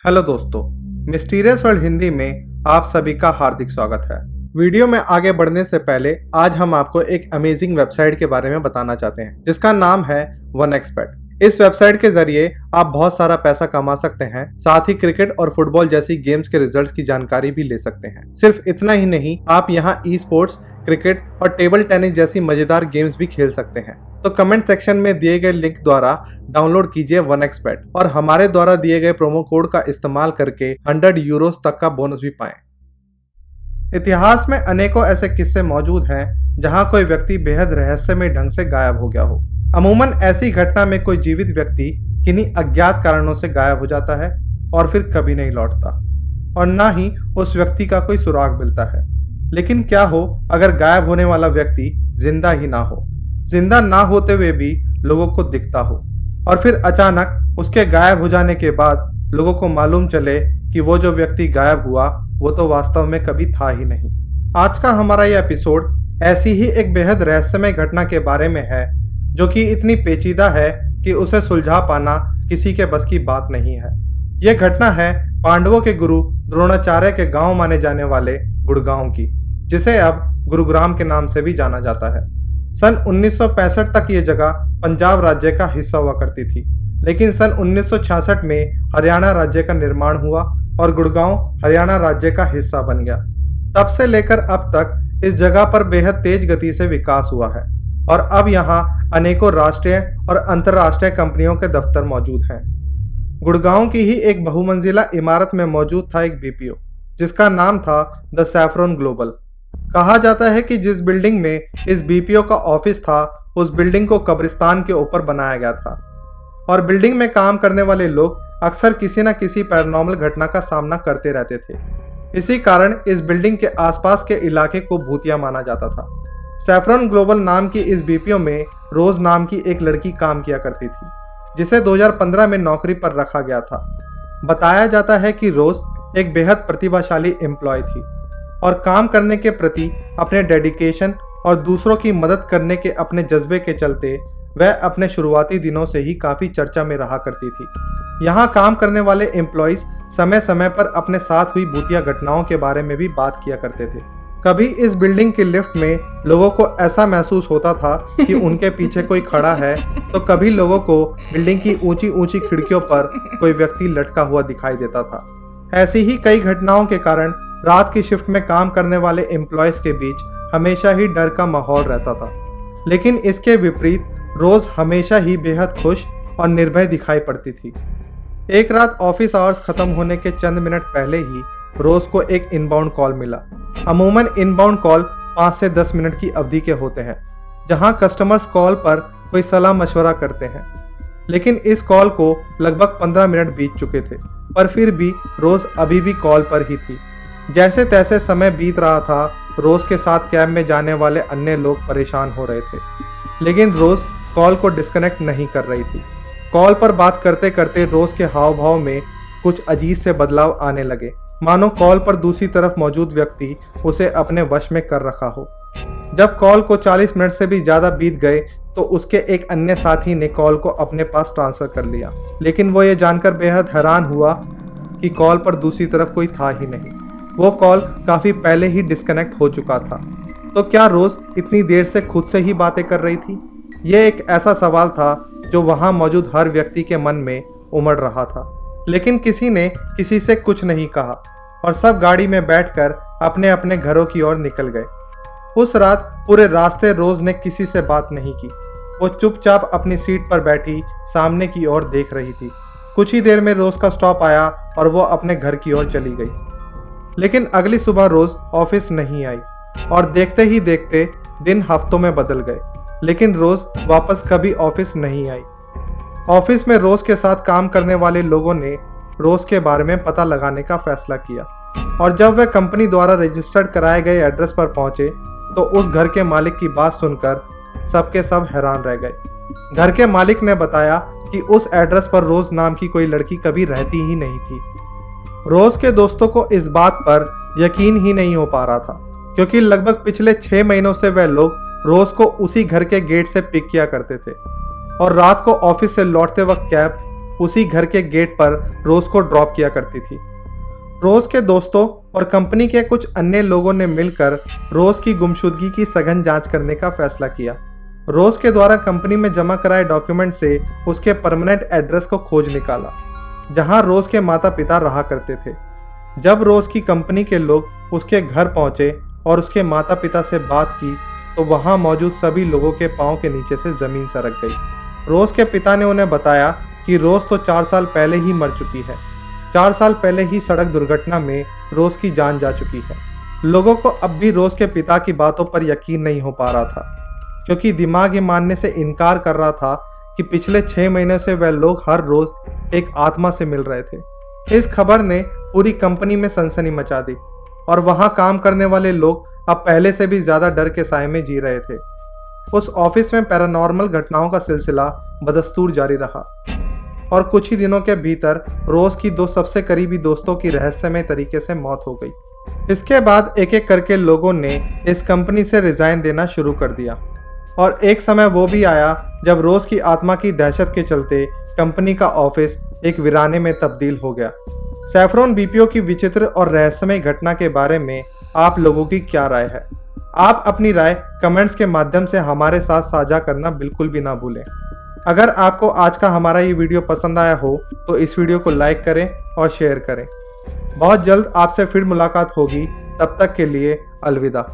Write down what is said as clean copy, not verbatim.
Hello दोस्तों, mysterious world Hindi में आप सभी का हार्दिक स्वागत है। वीडियो में आगे बढ़ने से पहले आज हम आपको एक अमेजिंग वेबसाइट के बारे में बताना चाहते हैं जिसका नाम है OneXBet। इस वेबसाइट के जरिए आप बहुत सारा पैसा कमा सकते हैं, साथ ही क्रिकेट और फुटबॉल जैसी गेम्स के रिजल्ट्स की जानकारी भी ले सकते हैं। सिर्फ इतना ही नहीं, आप यहाँ ई स्पोर्ट्स, क्रिकेट और टेबल टेनिस जैसी मजेदार गेम्स भी खेल सकते हैं। तो कमेंट सेक्शन में दिए गए लिंक द्वारा डाउनलोड कीजिए OneXBet और हमारे द्वारा दिए गए प्रोमो कोड का इस्तेमाल करके 100 यूरोस तक का बोनस भी पाएं। इतिहास में अनेकों ऐसे किस्से मौजूद हैं जहां कोई व्यक्ति बेहद रहस्यमय ढंग से गायब हो गया हो। अमूमन ऐसी घटना में कोई जीवित व्यक्ति किन्हीं अज्ञात कारणों से गायब हो जाता है और फिर कभी नहीं लौटता, और ना ही उस व्यक्ति का कोई सुराग मिलता है। लेकिन क्या हो अगर गायब होने वाला व्यक्ति जिंदा ही ना हो, जिंदा ना होते हुए भी लोगों को दिखता हो, और फिर अचानक उसके गायब हो जाने के बाद लोगों को मालूम चले कि वो जो व्यक्ति गायब हुआ वो तो वास्तव में कभी था ही नहीं। आज का हमारा यह एपिसोड ऐसी ही एक बेहद रहस्यमय घटना के बारे में है जो कि इतनी पेचीदा है कि उसे सुलझा पाना किसी के बस की बात नहीं है। यह घटना है पांडवों के गुरु द्रोणाचार्य के गांव माने जाने वाले गुड़गांव की, जिसे अब गुरुग्राम के नाम से भी जाना जाता है। सन 1965 तक ये जगह पंजाब राज्य का हिस्सा हुआ करती थी, लेकिन सन 1966 में हरियाणा राज्य का निर्माण हुआ और गुड़गांव हरियाणा राज्य का हिस्सा बन गया। तब से लेकर अब तक इस जगह पर बेहद तेज गति से विकास हुआ है और अब यहाँ अनेकों राष्ट्रीय और अंतर्राष्ट्रीय कंपनियों के दफ्तर मौजूद हैं। गुड़गांव की ही एक बहुमंजिला इमारत में मौजूद था एक BPO जिसका नाम था द सैफरॉन ग्लोबल। कहा जाता है कि जिस बिल्डिंग में इस BPO का ऑफिस था उस बिल्डिंग को कब्रिस्तान के ऊपर बनाया गया था, और बिल्डिंग में काम करने वाले लोग अक्सर किसी न किसी पैरानॉर्मल घटना का सामना करते रहते थे। इसी कारण इस बिल्डिंग के आसपास के इलाके को भूतिया माना जाता था। सैफरॉन ग्लोबल नाम की इस BPO में रोज नाम की एक लड़की काम किया करती थी, जिसे 2015 में नौकरी पर रखा गया था। बताया जाता है कि रोज एक बेहद प्रतिभाशाली एम्प्लॉय थी और काम करने के प्रति अपने डेडिकेशन और दूसरों की मदद करने के अपने जज्बे के चलते वह अपने शुरुआती दिनों से ही काफ़ी चर्चा में रहा करती थी। यहाँ काम करने वाले एम्प्लॉयज़ समय समय पर अपने साथ हुई भूतिया घटनाओं के बारे में भी बात किया करते थे। कभी इस बिल्डिंग के लिफ्ट में लोगों को ऐसा महसूस होता था कि उनके पीछे कोई खड़ा है, तो कभी लोगों को बिल्डिंग की ऊंची ऊंची खिड़कियों पर कोई व्यक्ति लटका हुआ दिखाई देता था। ऐसी ही कई घटनाओं के कारण रात की शिफ्ट में काम करने वाले एम्प्लॉयज के बीच हमेशा ही डर का माहौल रहता था। लेकिन इसके विपरीत रोज हमेशा ही बेहद खुश और निर्भय दिखाई पड़ती थी। एक रात ऑफिस आवर्स खत्म होने के चंद मिनट पहले ही रोज को एक इनबाउंड कॉल मिला। अमूमन इनबाउंड कॉल 5 से 10 मिनट की अवधि के होते हैं, जहां कस्टमर्स कॉल पर कोई सलाह मशवरा करते हैं। लेकिन इस कॉल को लगभग 15 मिनट बीत चुके थे, पर फिर भी रोज अभी भी कॉल पर ही थी। जैसे तैसे समय बीत रहा था, रोज के साथ कैब में जाने वाले अन्य लोग परेशान हो रहे थे, लेकिन रोज कॉल को डिस्कनेक्ट नहीं कर रही थी। कॉल पर बात करते करते रोज के हाव भाव में कुछ अजीब से बदलाव आने लगे, मानो कॉल पर दूसरी तरफ मौजूद व्यक्ति उसे अपने वश में कर रखा हो। जब कॉल को 40 मिनट से भी ज़्यादा बीत गए तो उसके एक अन्य साथी ने कॉल को अपने पास ट्रांसफ़र कर लिया, लेकिन वो ये जानकर बेहद हैरान हुआ कि कॉल पर दूसरी तरफ कोई था ही नहीं। वो कॉल काफ़ी पहले ही डिस्कनेक्ट हो चुका था। तो क्या रोज़ इतनी देर से खुद से ही बातें कर रही थी? ये एक ऐसा सवाल था जो वहाँ मौजूद हर व्यक्ति के मन में उमड़ रहा था, लेकिन किसी ने किसी से कुछ नहीं कहा और सब गाड़ी में बैठकर अपने अपने घरों की ओर निकल गए। उस रात पूरे रास्ते रोज़ ने किसी से बात नहीं की। वो चुपचाप अपनी सीट पर बैठी सामने की ओर देख रही थी। कुछ ही देर में रोज़ का स्टॉप आया और वो अपने घर की ओर चली गई। लेकिन अगली सुबह रोज ऑफिस नहीं आई और देखते ही देखते दिन हफ्तों में बदल गए, लेकिन रोज वापस कभी ऑफिस नहीं आई। ऑफिस में रोज के साथ काम करने वाले लोगों ने रोज के बारे में पता लगाने का फैसला किया, और जब वे कंपनी द्वारा रजिस्टर्ड कराए गए एड्रेस पर पहुंचे तो उस घर के मालिक की बात सुनकर सबके सब हैरान रह गए। घर के मालिक ने बताया कि उस एड्रेस पर रोज नाम की कोई लड़की कभी रहती ही नहीं थी। रोज के दोस्तों को इस बात पर यकीन ही नहीं हो पा रहा था, क्योंकि लगभग पिछले 6 महीनों से वह लोग रोज को उसी घर के गेट से पिक किया करते थे और रात को ऑफिस से लौटते वक्त कैब उसी घर के गेट पर रोज को ड्रॉप किया करती थी। रोज के दोस्तों और कंपनी के कुछ अन्य लोगों ने मिलकर रोज की गुमशुदगी की सघन जांच करने का फैसला किया। रोज के द्वारा कंपनी में जमा कराए डॉक्यूमेंट से उसके परमानेंट एड्रेस को खोज निकाला, जहां रोज के माता पिता रहा करते थे। जब रोज की कंपनी के लोग उसके घर पहुंचे और उसके माता पिता से बात की तो वहां मौजूद सभी लोगों के पांव के नीचे से जमीन सरक गई। रोज के पिता ने उन्हें बताया कि रोज तो 4 साल पहले ही मर चुकी है। 4 साल पहले ही सड़क दुर्घटना में रोज की जान जा चुकी है। लोगों को अब भी रोज के पिता की बातों पर यकीन नहीं हो पा रहा था, क्योंकि दिमाग ये मानने से इनकार कर रहा था कि पिछले 6 महीने से वह लोग हर रोज एक आत्मा से मिल रहे थे। इस खबर ने पूरी कंपनी में सनसनी मचा दी और वहां काम करने वाले लोग अब पहले से भी ज्यादा डर के साए में जी रहे थे। उस ऑफिस में पैरानॉर्मल घटनाओं का सिलसिला बदस्तूर जारी रहा और कुछ ही दिनों के भीतर रोज की 2 सबसे करीबी दोस्तों की रहस्यमय तरीके से मौत हो गई। इसके बाद एक एक करके लोगों ने इस कंपनी से रिजाइन देना शुरू कर दिया और एक समय वो भी आया जब रोज की आत्मा की दहशत के चलते कंपनी का ऑफिस एक वीराने में तब्दील हो गया। सैफरॉन बीपीओ की विचित्र और रहस्यमय घटना के बारे में आप लोगों की क्या राय है? आप अपनी राय कमेंट्स के माध्यम से हमारे साथ साझा करना बिल्कुल भी ना भूलें। अगर आपको आज का हमारा ये वीडियो पसंद आया हो तो इस वीडियो को लाइक करें और शेयर करें। बहुत जल्द आपसे फिर मुलाकात होगी, तब तक के लिए अलविदा।